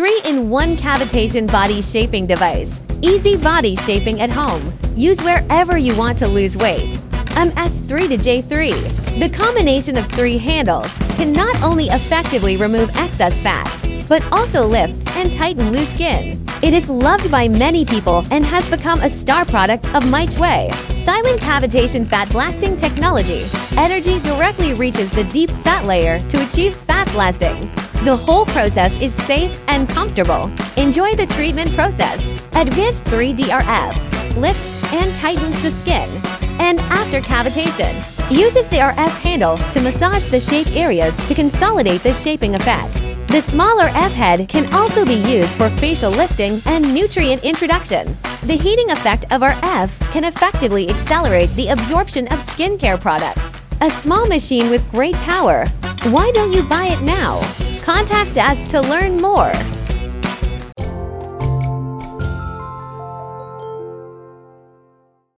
3-in-1 cavitation body shaping device. Easy body shaping at home. Use wherever you want to lose weight. MS-32J3. The combination of 3 handles can not only effectively remove excess fat, but also lift and tighten loose skin. It is loved by many people and has become a star product of MyChui. Silent cavitation fat blasting technology. Energy directly reaches the deep fat layer to achieve fat blasting. The whole process is safe and comfortable. Enjoy the treatment process. Advanced 3D-RF lifts and tightens the skin. And after cavitation, uses the RF handle to massage the shaped areas to consolidate the shaping effect. The smaller F head can also be used for facial lifting and nutrient introduction. The heating effect of our F can effectively accelerate the absorption of skincare products. A small machine with great power. Why don't you buy it now? Contact us to learn more.